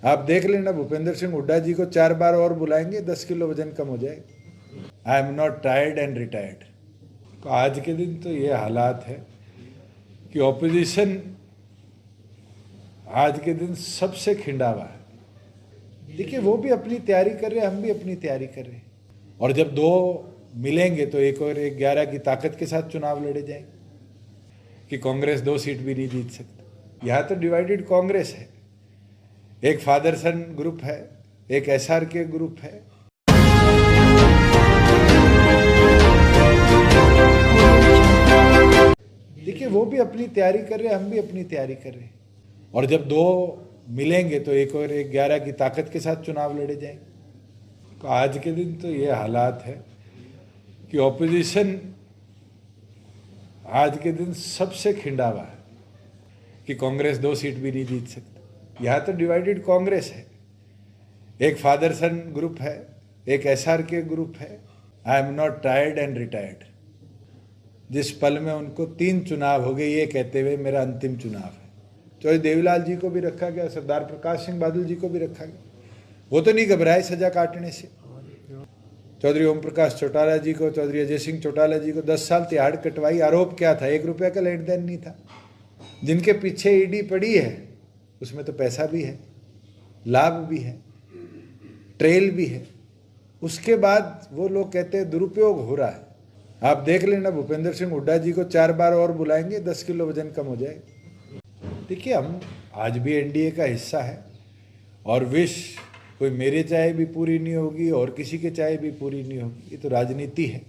आप देख लेना, भूपेंद्र सिंह हुड्डा जी को 4 बार और बुलाएंगे, 10 किलो वजन कम हो जाएगा। I am not tired and retired. तो आज के दिन तो ये हालात है कि ऑपोजिशन आज के दिन सबसे खिंडा हुआ है। देखिए, वो भी अपनी तैयारी कर रहे हैं, हम भी अपनी तैयारी कर रहे हैं, और जब दो मिलेंगे तो एक और एक 11 की ताकत के साथ चुनाव लड़े जाएंगे कि कांग्रेस 2 सीट भी नहीं जीत सकती। यहाँ तो डिवाइडेड कांग्रेस है, एक फादर सन ग्रुप है, एक SRK ग्रुप है। देखिए, वो भी अपनी तैयारी कर रहे हैं, हम भी अपनी तैयारी कर रहे हैं, और जब दो मिलेंगे तो एक और एक 11 की ताकत के साथ चुनाव लड़े जाएंगे। तो आज के दिन तो ये हालात है कि ऑपोजिशन आज के दिन सबसे खिंडा हुआ है कि कांग्रेस 2 सीट भी नहीं जीत सकती। यहाँ तो डिवाइडेड कांग्रेस है, एक फादर सन ग्रुप है, एक SRK ग्रुप है। I am not tired and retired. जिस पल में उनको 3 चुनाव हो गए ये कहते हुए मेरा अंतिम चुनाव है। चौधरी देवीलाल जी को भी रखा गया, सरदार प्रकाश सिंह बादल जी को भी रखा गया, वो तो नहीं घबराए सजा काटने से। चौधरी ओम प्रकाश चौटाला जी को, चौधरी अजय सिंह चौटाला जी को 10 साल तिहाड़ कटवाई। आरोप क्या था? 1 रुपये का लेन देन नहीं था। जिनके पीछे ईडी पड़ी है उसमें तो पैसा भी है, लाभ भी है, ट्रेल भी है। उसके बाद वो लोग कहते हैं दुरुपयोग हो रहा है। आप देख लेना, भूपेंद्र सिंह हुड्डा जी को 4 बार और बुलाएंगे, 10 किलो वजन कम हो जाएगा। देखिए, हम आज भी NDA का हिस्सा है, और विश कोई मेरे चाहे भी पूरी नहीं होगी और किसी के चाहे भी पूरी नहीं होगी। ये तो राजनीति है,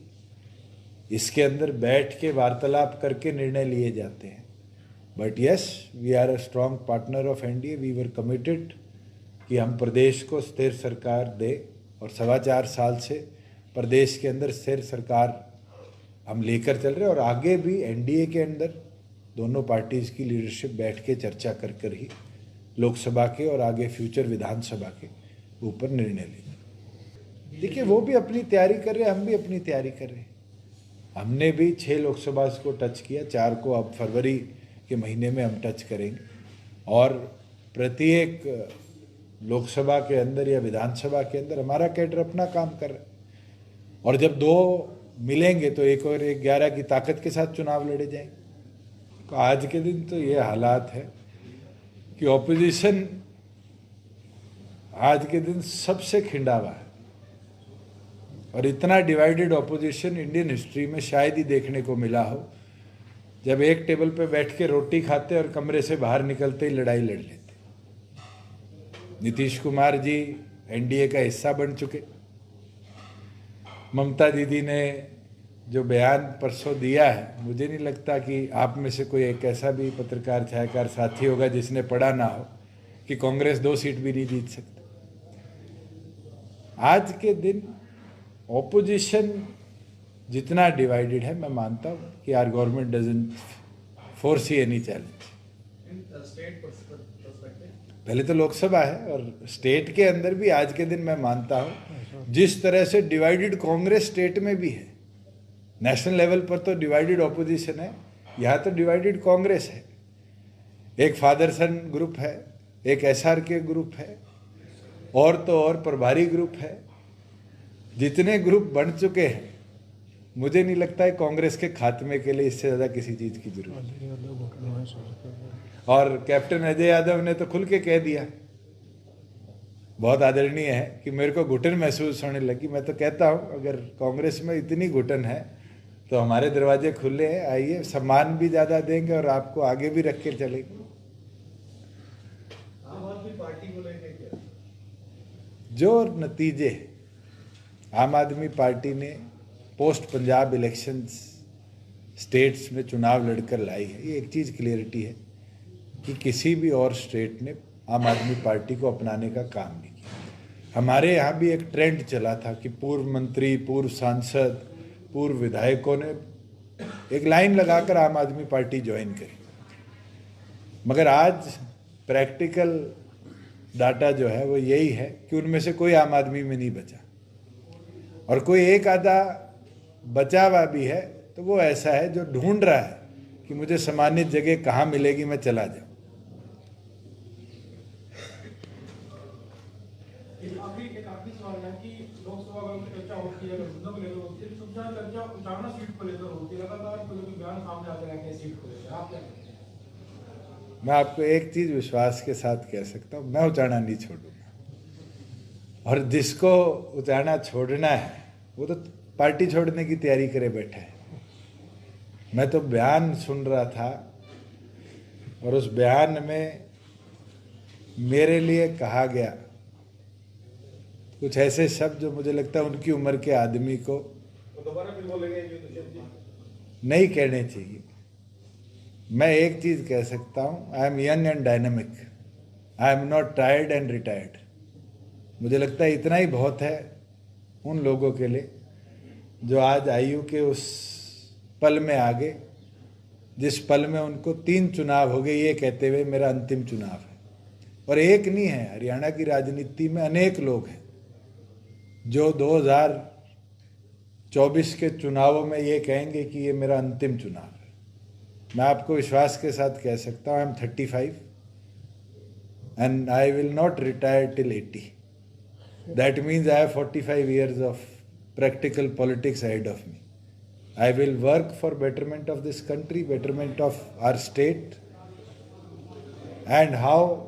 इसके अंदर बैठ के वार्तालाप करके निर्णय लिए जाते हैं। But yes, we are a strong partner of NDA। We were committed कि हम प्रदेश को स्थिर सरकार दे, और 4.25 साल से प्रदेश के अंदर स्थिर सरकार हम लेकर चल रहे हैं, और आगे भी NDA के अंदर दोनों पार्टीज़ की लीडरशिप बैठ के चर्चा कर ही लोकसभा के और आगे फ्यूचर विधानसभा के ऊपर निर्णय लेंगे। देखिए, वो भी अपनी तैयारी कर रहे हैं, हम भी अपनी तैयारी कर रहे हैं। हमने भी 6 लोकसभा को टच किया, 4 को अब फरवरी के महीने में हम टच करेंगे, और प्रत्येक लोकसभा के अंदर या विधानसभा के अंदर हमारा कैडर अपना काम कर रहा है, और जब दो मिलेंगे तो एक और एक 11 की ताकत के साथ चुनाव लड़े जाएंगे। तो आज के दिन तो ये हालात है कि ऑपोजिशन आज के दिन सबसे खिंडा हुआ है, और इतना डिवाइडेड ऑपोजिशन इंडियन हिस्ट्री में शायद ही देखने को मिला हो। जब एक टेबल पे बैठ के रोटी खाते और कमरे से बाहर निकलते ही लड़ाई लड़ लेते। नीतीश कुमार जी NDA का हिस्सा बन चुके। ममता दीदी ने जो बयान परसों दिया है, मुझे नहीं लगता कि आप में से कोई एक ऐसा भी पत्रकार छायाकार साथी होगा जिसने पढ़ा ना हो कि कांग्रेस 2 सीट भी नहीं जीत सकती। आज के दिन ऑपोजिशन जितना डिवाइडेड है, मैं मानता हूँ कि our government doesn't foresee any challenge. पहले तो लोकसभा है, और स्टेट के अंदर भी आज के दिन मैं मानता हूँ जिस तरह से डिवाइडेड कांग्रेस स्टेट में भी है, नेशनल लेवल पर तो डिवाइडेड ऑपोजिशन है, यहाँ तो डिवाइडेड कांग्रेस है। एक फादर सन ग्रुप है, एक SRK ग्रुप है, और तो और प्रभारी ग्रुप है। जितने ग्रुप बन चुके हैं, मुझे नहीं लगता है कांग्रेस के खात्मे के लिए इससे ज़्यादा किसी चीज़ की जरूरत है। और कैप्टन अजय यादव ने तो खुल के कह दिया, बहुत आदरणीय है, कि मेरे को घुटन महसूस होने लगी। मैं तो कहता हूँ अगर कांग्रेस में इतनी घुटन है तो हमारे दरवाजे खुले हैं, आइए, सम्मान भी ज़्यादा देंगे और आपको आगे भी रख के चलेंगे। आम आदमी पार्टी को लेकर क्या जो नतीजे आम आदमी पार्टी ने पोस्ट पंजाब इलेक्शंस स्टेट्स में चुनाव लड़कर लाई है, ये एक चीज़ क्लियरिटी है कि किसी भी और स्टेट ने आम आदमी पार्टी को अपनाने का काम नहीं किया। हमारे यहाँ भी एक ट्रेंड चला था कि पूर्व मंत्री, पूर्व सांसद, पूर्व विधायकों ने एक लाइन लगाकर आम आदमी पार्टी ज्वाइन करी, मगर आज प्रैक्टिकल डाटा जो है वो यही है कि उनमें से कोई आम आदमी में नहीं बचा, और कोई एक आधा बचा हुआ भी है तो वो ऐसा है जो ढूंढ रहा है कि मुझे सम्मानित जगह कहाँ मिलेगी, मैं चला जाऊँ। एक आखिरी सवाल है कि लोकसभा में चर्चा होती है, मुद्दों को लेकर होती है, सबसे ज्यादा चर्चा उचाना सीट को लेकर होती है, लगातार कोई बयान सामने आते रहते हैं सीट को लेकर, आप क्या कहते हैं? मैं आपको एक चीज विश्वास के साथ कह सकता हूँ, मैं उचाना नहीं छोड़ूंगा। और जिसको उचाना छोड़ना है वो तो पार्टी छोड़ने की तैयारी करे बैठा है। मैं तो बयान सुन रहा था और उस बयान में मेरे लिए कहा गया कुछ ऐसे शब्द जो मुझे लगता है उनकी उम्र के आदमी को तो दोबारा फिर बोलेंगे ये दुष्यंत जी? नहीं कहने चाहिए। मैं एक चीज कह सकता हूं, I am young and dynamic, I am not tired and retired. मुझे लगता है इतना ही बहुत है उन लोगों के लिए जो आज आयु के उस पल में आगे, जिस पल में उनको 3 चुनाव हो गए ये कहते हुए मेरा अंतिम चुनाव है। और एक नहीं है, हरियाणा की राजनीति में अनेक लोग हैं जो 2024 के चुनावों में ये कहेंगे कि ये मेरा अंतिम चुनाव है। मैं आपको विश्वास के साथ कह सकता हूँ, I am 35 and I will not retire till 80। That means I have 45 years of practical politics ahead of me. I will work for betterment of this country, betterment of our state, and how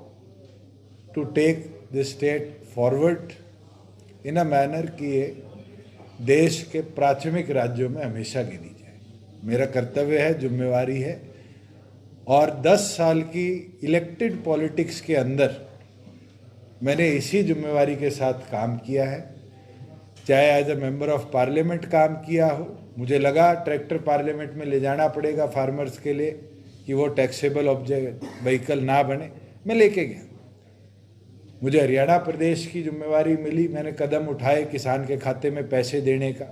to take this state forward in a manner कि ये देश के प्राथमिक राज्यों में हमेशा गिनी जाए। मेरा कर्तव्य है, जिम्मेवारी है। और 10 साल की इलेक्टेड पॉलिटिक्स के अंदर मैंने इसी जिम्मेवारी के साथ काम किया है, चाहे as a member of parliament काम किया हो। मुझे लगा ट्रैक्टर पार्लियामेंट में ले जाना पड़ेगा फार्मर्स के लिए कि वो टैक्सेबल ऑब्जेक्ट व्हीकल ना बने, मैं लेके गया। मुझे हरियाणा प्रदेश की जिम्मेवारी मिली, मैंने कदम उठाए किसान के खाते में पैसे देने का,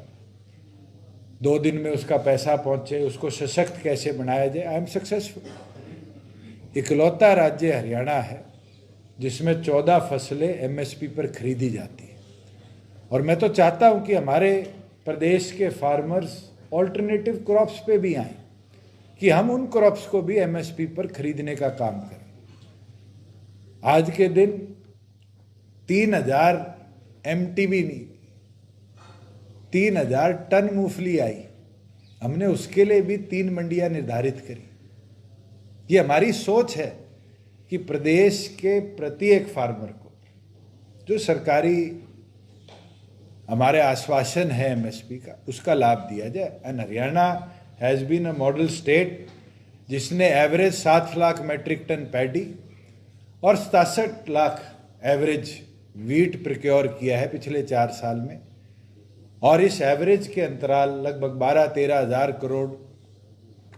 2 दिन में उसका पैसा पहुंचे, उसको सशक्त कैसे बनाया जाए। I am successful. इकलौता राज्य हरियाणा है जिसमें 14 फसलें एमएसपी पर खरीदी जाती हैं। और मैं तो चाहता हूं कि हमारे प्रदेश के फार्मर्स ऑल्टरनेटिव क्रॉप्स पे भी आएं, कि हम उन क्रॉप्स को भी एमएसपी पर खरीदने का काम करें। आज के दिन 3000 एमटीबी नहीं, 3000 टन मूंगफली आई। हमने उसके लिए भी 3 मंडियां निर्धारित करी। ये हमारी सोच है कि प्रदेश के प्रत्येक फार्मर को जो सरकारी हमारे आश्वासन है एमएसपी का, उसका लाभ दिया जाए। And Haryana has been a model state जिसने average 7 lakh metric tonne paddy और 67 लाख एवरेज वीट प्रिक्योर किया है पिछले 4 साल में। और इस एवरेज के अंतराल लगभग 12-13 हज़ार करोड़,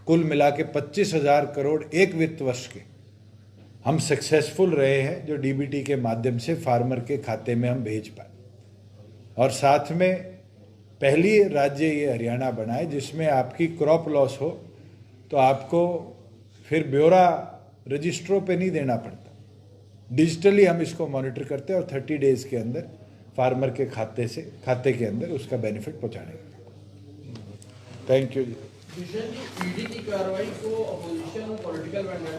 कुल मिला के 25,000 करोड़ एक वित्त वर्ष के हम सक्सेसफुल रहे हैं, जो डीबीटी के माध्यम से फार्मर के खाते में हम भेज पाए। और साथ में पहली राज्य ये हरियाणा बनाए जिसमें आपकी क्रॉप लॉस हो तो आपको फिर ब्यौरा रजिस्ट्रों पे नहीं देना पड़ता, डिजिटली हम इसको मॉनिटर करते हैं और 30 डेज के अंदर फार्मर के खाते के अंदर उसका बेनिफिट पहुंचाने का। Thank you ji. ईडी की कार्रवाई को अपोजिशन पॉलिटिकल वेंडर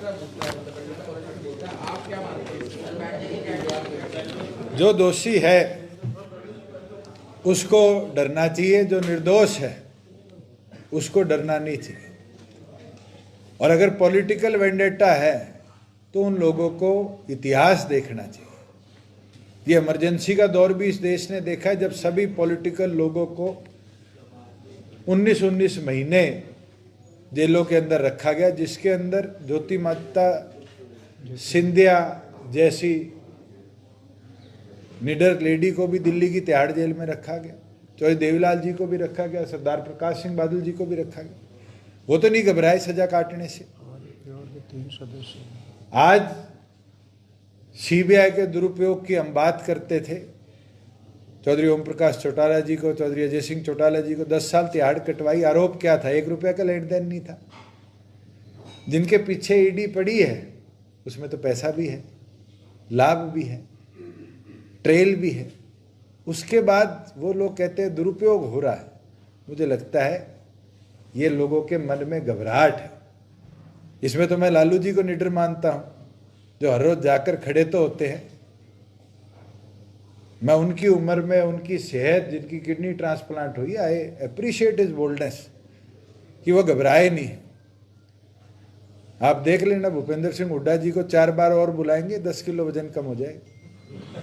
बोलता है, आप क्या मानते हैं? जो दोषी है उसको डरना चाहिए, जो निर्दोष है उसको डरना नहीं चाहिए। और अगर पॉलिटिकल वेंडेटा है तो उन लोगों को इतिहास देखना चाहिए। ये इमरजेंसी का दौर भी इस देश ने देखा है, जब सभी पॉलिटिकल लोगों को 19 महीने जेलों के अंदर रखा गया, जिसके अंदर ज्योति माता सिंधिया जैसी निडर लेडी को भी दिल्ली की तिहाड़ जेल में रखा गया, चौधरी देवीलाल जी को भी रखा गया, सरदार प्रकाश सिंह बादल जी को भी रखा गया। वो तो नहीं घबराए सजा काटने से। आज सीबीआई के दुरुपयोग की हम बात करते थे। चौधरी ओम प्रकाश चौटाला जी को, चौधरी अजय सिंह चौटाला जी को 10 साल तिहाड़ कटवाई। आरोप क्या था? 1 रुपया का लेन देन नहीं था। जिनके पीछे ईडी पड़ी है उसमें तो पैसा भी है, लाभ भी है, ट्रेल भी है। उसके बाद वो लोग कहते हैं दुरुपयोग हो रहा है। मुझे लगता है ये लोगों के मन में घबराहट है। इसमें तो मैं लालू जी को निडर मानता हूं, जो हर रोज जाकर खड़े तो होते हैं मैं उनकी उम्र में उनकी सेहत, जिनकी किडनी ट्रांसप्लांट हुई, आई अप्रिशिएट हिज बोल्डनेस कि वो घबराए नहीं। आप देख लेना, भूपेंद्र सिंह हुड्डा जी को 4 बार और बुलाएंगे, 10 किलो वजन कम हो जाएगा।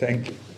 Thank you.